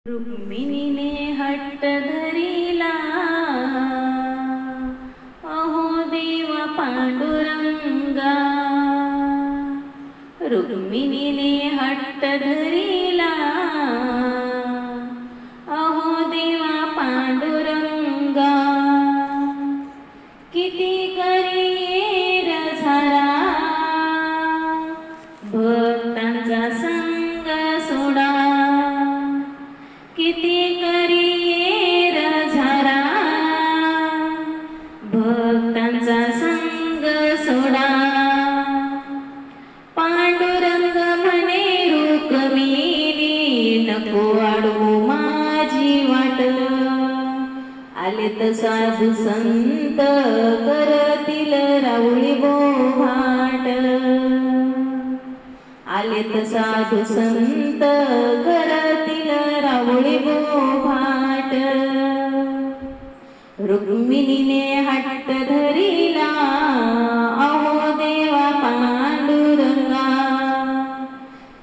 रुक्मिणीने हट्ट धरिला, अहो देवा पांडुरंगा. रुक्मिणीने हट्ट धरिला, अहो देवा पांडुरंगा. किती करी रझारा, भक्तांचा संग सोडा. किती करी रझारा, भक्तांचा संग सोडा. पांडुरंग म्हणे रुक्मिणी, नको वाढवू माझी वाट. आलेत साधू संत, करतील राऊळी बोभाट. आलेत साधू संत, करतील राऊळी बोभाट. रुक्मिणीने हट्ट धरिला, अहो देवा पांडुरंगा.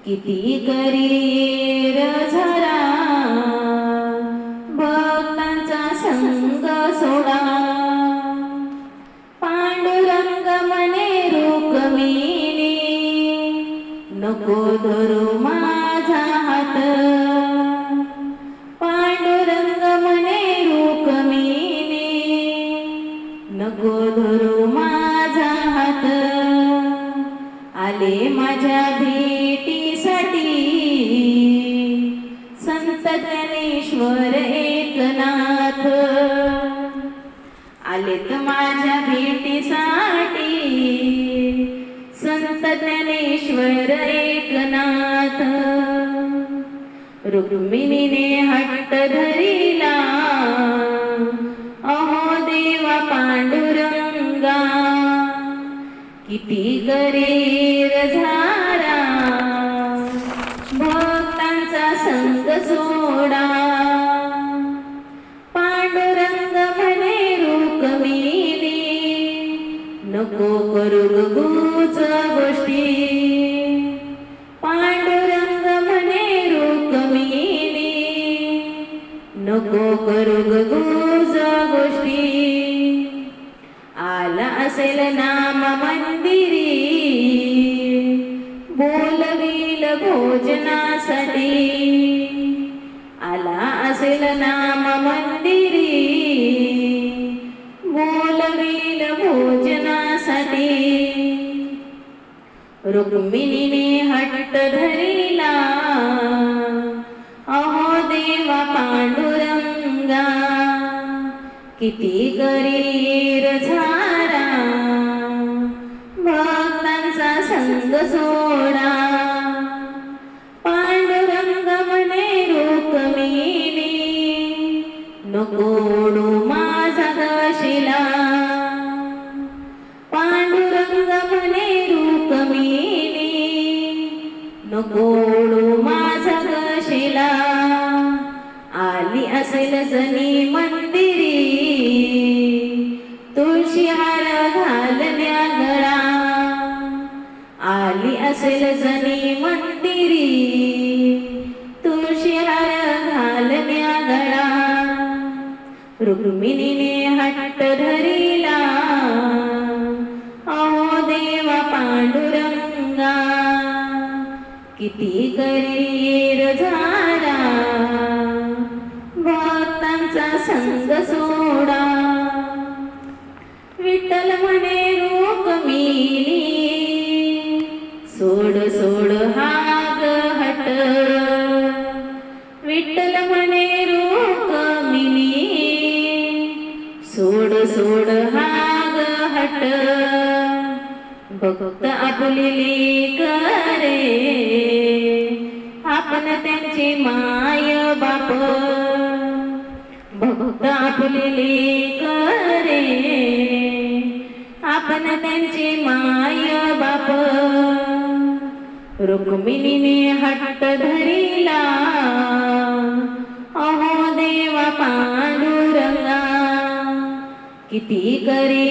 किती करी रझारा, भक्तांचा संग सोडा. पांडुरंग म्हणे रुक्मिणी, नको धरू माझा हात. पांडुरंग म्हणे रुक्मिणी, नको धरू माझा हात. आले माझ्या भेटीसाठी संत ज्ञानेश्वर एकनाथ. आलेत माझ्या भेटीसाठी संत ज्ञानेश्वर एकनाथ. रुक्मिणीने हट्ट धरिला, अहो देवा पांडुरंगा. किती करी रझारा, भक्तांचा संग सोडा. पांडुरंग म्हणे रुक्मिणी, नको करू गुच गोष्टी. पांडुरंग म्हणे रुक्मिणी, नको करू गुच गोष्टी. आला असेल नाम मंदिरी, बोलवील भोजनासाठी. आला असेल नाम मंदिरी, बोलवील भोजनासाठी. रुक्मिणीने हट्ट धरिला, अहो देवा पांडुरंगा. किती करी रझारा, भक्तांचा संग सोडा. पांडुरंग म्हणे रुक्मिणी, नको ओढू माझा दशिला. पांडुरंग म्हणे रुक्मिणी, नको ओढू माझा दशिला. आली असेल जनी मंदिरी, तुळशी हार घालण्या गळा. आली असेल जनी मंदिरी, तुळशी हार घालण्या गळा. रुक्मिणीने हट्ट धरिला, अहो देवा पांडुरंगा. किती करी रझारा, भक्तांचा संग सोडा. विठ्ठल म्हणे रुक्मिणी, सोड सोड हा ग हट. विठ्ठल म्हणे रुक्मिणी, सोड सोड हा ग हट. भक्त आपुलेले करे, आपण त्यांचे माय बाप. भक्त आपुलेले करे, आपण त्यांचे माय बाप. रुक्मिणीने हट्ट धरिला, अहो देवा पांडुरंगा. किती करी